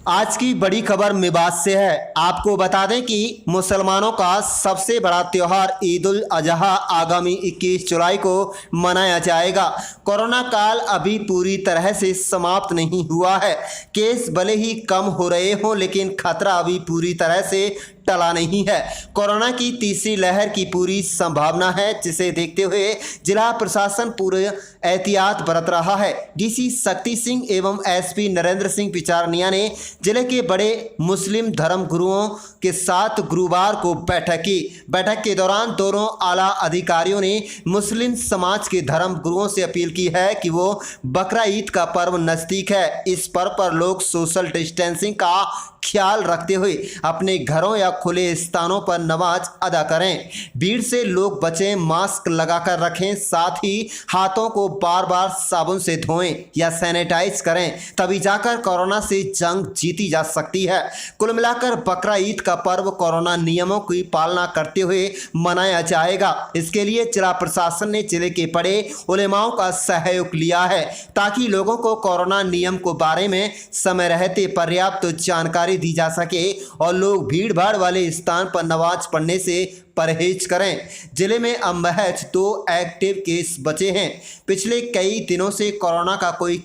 आज की बड़ी खबर मेवात से है। आपको बता दें कि मुसलमानों का सबसे बड़ा त्योहार ईद उल अजहा आगामी 21 जुलाई को मनाया जाएगा। कोरोना काल अभी पूरी तरह से समाप्त नहीं हुआ है। केस भले ही कम हो रहे हों, लेकिन खतरा अभी पूरी तरह से टला नहीं है। कोरोना की तीसरी लहर की पूरी संभावना है, जिसे देखते हुए जिला प्रशासन पूरे एहतियात बरत रहा है। डीसी शक्ति सिंह एवं एसपी नरेंद्र सिंह पिचारनिया ने जिले के बड़े मुस्लिम धर्म गुरुओं के साथ गुरुवार को बैठक की। बैठक के दौरान दोनों आला अधिकारियों ने मुस्लिम समाज के धर्म गुरुओं से अपील की है कि वो बकरा ईद का पर्व नजदीक है, इस पर्व पर लोग सोशल डिस्टेंसिंग का ख्याल रखते हुए अपने घरों या खुले स्थानों पर नमाज अदा करें। भीड़ से लोग बचें, मास्क लगाकर रखें, साथ ही हाथों को बार बार साबुन से धोएं या सैनिटाइज करें, तभी जाकर कोरोना से जंग जीती जा सकती है। कुल मिलाकर बकरा ईद का पर्व कोरोना नियमों की पालना करते हुए मनाया जाएगा। इसके लिए जिला प्रशासन ने जिले के बड़े उलेमाओं का सहयोग लिया है, ताकि लोगों को कोरोना नियम को बारे में समय रहते पर्याप्त जानकारी दी जा सके और लोग भीड़ भाड़ वाले स्थान पर नमाज पढ़ने से परहेज करें। जिले में अब महज 2 एक्टिव केस बचे हैं। पिछले कई दिनों से कोरोना का कोई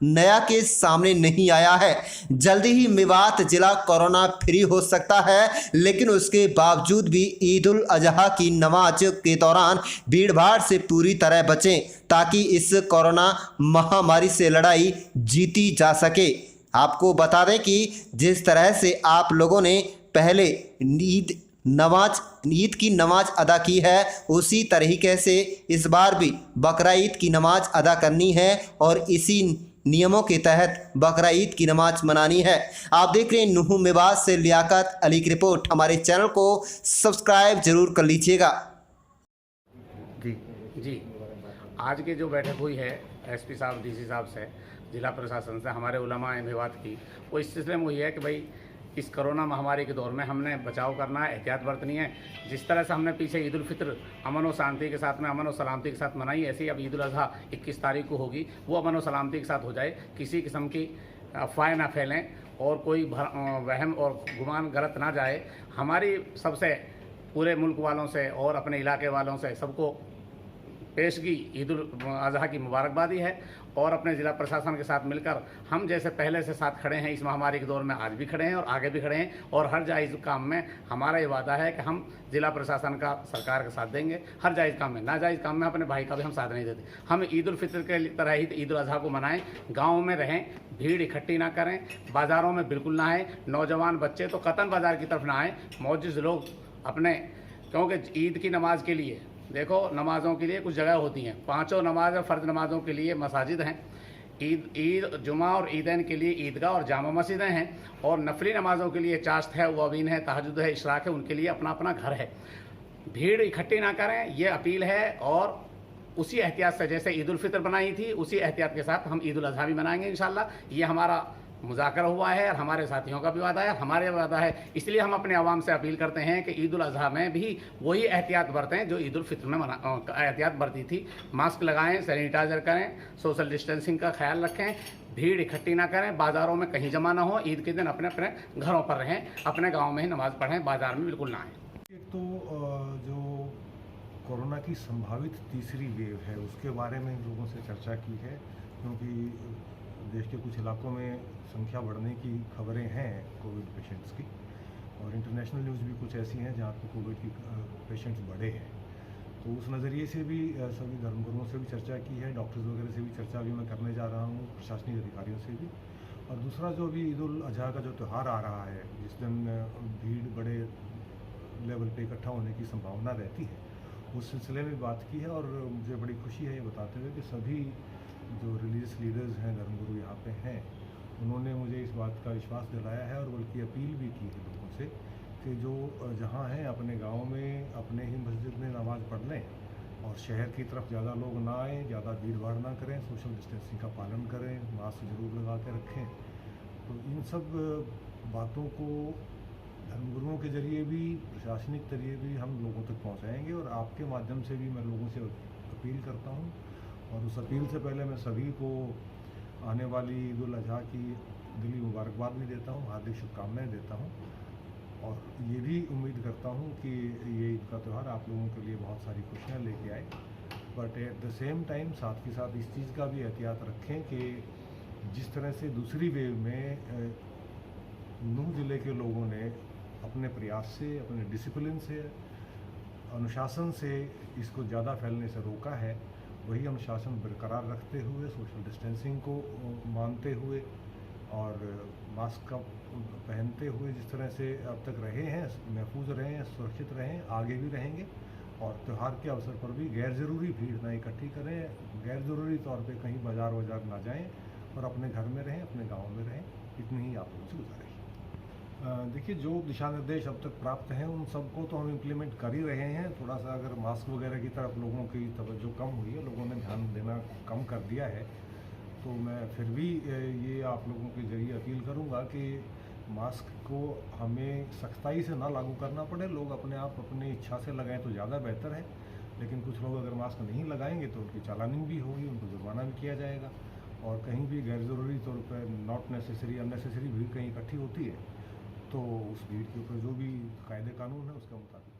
नया केस सामने नहीं आया है। जल्दी ही मेवात जिला कोरोना फ्री हो सकता है, लेकिन उसके बावजूद भी ईद उल अजहा की नमाज के दौरान भीड़ भाड़ से पूरी तरह बचें, ताकि इस कोरोना महामारी से लड़ाई जीती जा सके। आपको बता दें कि जिस तरह से आप लोगों ने पहले ईद की नमाज अदा की है, उसी तरीके से इस बार भी बकरा ईद की नमाज अदा करनी है और इसी नियमों के तहत बकरा ईद की नमाज मनानी है। आप देख रहे हैं नुहू मेवात से लियाकत अली की रिपोर्ट। हमारे चैनल को सब्सक्राइब जरूर कर लीजिएगा। जी, आज की जो बैठक हुई है एसपी साहब, डीसी साहब से, जिला प्रशासन से, हमारे उलमा मेवात की, वो इस सिलसिले में हुई है कि भाई इस कोरोना महामारी के दौर में हमने बचाव करना है, एहतियात बरतनी है। जिस तरह से हमने पीछे ईद उल फित्र अमन और शांति के साथ में, अमन और सलामती के साथ मनाई, ऐसे ही अब ईद उल अजहा 21 तारीख को होगी, वो अमन और सलामती के साथ हो जाए। किसी किस्म की अफवाहें ना फैलें और कोई वहम और गुमान गलत ना जाए। हमारी सबसे पूरे मुल्क वालों से और अपने इलाके वालों से सबको पेशगी ईद उल अजहा की मुबारकबादी है और अपने ज़िला प्रशासन के साथ मिलकर हम जैसे पहले से साथ खड़े हैं इस महामारी के दौर में, आज भी खड़े हैं और आगे भी खड़े हैं। और हर जायज़ काम में हमारा ये वादा है कि हम ज़िला प्रशासन का, सरकार का साथ देंगे। हर जायज़ काम में, नाजायज़ काम में अपने भाई का भी हम साथ नहीं देते। हम ईद उल फित्र के तरह ही ईद उल अजहा को मनाएं, गाँव में रहें, भीड़ इकट्ठी ना करें, बाज़ारों में बिल्कुल ना आएँ। नौजवान बच्चे तो कतन बाज़ार की तरफ ना आएँ, मौजूद लोग अपने, क्योंकि ईद की नमाज के लिए देखो, नमाज़ों के लिए कुछ जगह होती हैं, 5 नमाज फ़र्ज नमाज़ों के लिए मसाजिद हैं, ईद जुमा और ईदैन के लिए ईदगाह और जामा मस्जिदें हैं, और नफली नमाज़ों के लिए चाश्त है, ववीन है, तहज्जुद है, इशराक है, उनके लिए अपना अपना घर है। भीड़ इकट्ठी ना करें, ये अपील है। और उसी एहतियात से जैसे ईद उल फित्र बनाई थी, उसी एहतियात के साथ हम ईद उल अजहा भी मनाएंगे इंशाल्लाह। ये हमारा मुज़ाकरा हुआ है और हमारे साथियों का भी वादा है, हमारे वादा है। इसलिए हम अपने आवाम से अपील करते हैं कि ईद उल अजहा में भी वही एहतियात बरतें जो ईद उल फित्र में एहतियात बरती थी। मास्क लगाएं, सैनिटाइज़र करें, सोशल डिस्टेंसिंग का ख्याल रखें, भीड़ इकट्ठी ना करें, बाज़ारों में कहीं जमा ना हो। ईद के दिन अपने अपने घरों पर रहें, अपने गाँव में ही नमाज़ पढ़ें, बाज़ार में बिल्कुल ना आएँ। एक तो जो कोरोना की संभावित तीसरी वेव है, उसके बारे में लोगों से चर्चा की है, क्योंकि देश के कुछ इलाकों में संख्या बढ़ने की खबरें हैं कोविड पेशेंट्स की, और इंटरनेशनल न्यूज़ भी कुछ ऐसी हैं जहाँ पे कोविड की पेशेंट्स बढ़े हैं। तो उस नज़रिए से भी सभी धर्मगुरुओं से भी चर्चा की है, डॉक्टर्स वगैरह से भी चर्चा भी मैं करने जा रहा हूँ, प्रशासनिक अधिकारियों से भी। और दूसरा जो अभी ईद उल अजहा का जो त्यौहार आ रहा है, जिस दिन भीड़ बड़े लेवल पे इकट्ठा होने की संभावना रहती है, उस सिलसिले में बात की है। और मुझे बड़ी खुशी है ये बताते हुए कि सभी जो रिलीजियस लीडर्स हैं, धर्मगुरु यहाँ पे हैं, उन्होंने मुझे इस बात का विश्वास दिलाया है और बल्कि अपील भी की है लोगों से कि जो जहाँ हैं अपने गांव में अपने ही मस्जिद में नमाज़ पढ़ लें और शहर की तरफ ज़्यादा लोग ना आएँ, ज़्यादा भीड़ भाड़ ना करें, सोशल डिस्टेंसिंग का पालन करें, मास्क जरूर लगा के रखें। तो इन सब बातों को धर्मगुरुओं के ज़रिए भी, प्रशासनिक जरिए भी हम लोगों तक पहुँचाएँगे। और आपके माध्यम से भी मैं लोगों से अपील करता हूँ, और उस अपील से पहले मैं सभी को आने वाली ईद उल अजहा की दिली मुबारकबाद भी देता हूँ, हार्दिक शुभकामनाएं देता हूँ और ये भी उम्मीद करता हूँ कि ये ईद का त्यौहार आप लोगों के लिए बहुत सारी खुशियाँ लेके आए। But at the same time साथ के साथ इस चीज़ का भी एहतियात रखें कि जिस तरह से दूसरी वेव में नूह ज़िले के लोगों ने अपने प्रयास से, अपने डिसिप्लिन से, अनुशासन से इसको ज़्यादा फैलने से रोका है, वही अनुशासन बरकरार रखते हुए, सोशल डिस्टेंसिंग को मानते हुए और मास्क का पहनते हुए जिस तरह से अब तक रहे हैं, महफूज रहे हैं, सुरक्षित रहें, आगे भी रहेंगे। और त्यौहार के अवसर पर भी गैर ज़रूरी भीड़ ना इकट्ठी करें, गैर ज़रूरी तौर पे कहीं बाज़ार वाजार ना जाएं और अपने घर में रहें, अपने गांव में रहें। इतनी ही आप लोगों से गुजारिश। देखिए, जो दिशा निर्देश अब तक प्राप्त हैं उन सबको तो हम इम्प्लीमेंट कर ही रहे हैं। थोड़ा सा अगर मास्क वगैरह की तरफ लोगों की तवज्जो कम हुई है, लोगों ने ध्यान देना कम कर दिया है, तो मैं फिर भी ये आप लोगों के ज़रिए अपील करूंगा कि मास्क को हमें सख्ताई से ना लागू करना पड़े। लोग अपने आप अपनी इच्छा से लगाएं तो ज़्यादा बेहतर है, लेकिन कुछ लोग अगर मास्क नहीं लगाएंगे तो उनकी चालानी भी होगी, उनको जुर्माना भी किया जाएगा। और कहीं भी गैर ज़रूरी तौर पर नॉट नेसेसरी, अननेसेसरी भीड़ कहीं इकट्ठी होती है तो उस भीड़ के ऊपर जो भी कायदे कानून है उसके मुताबिक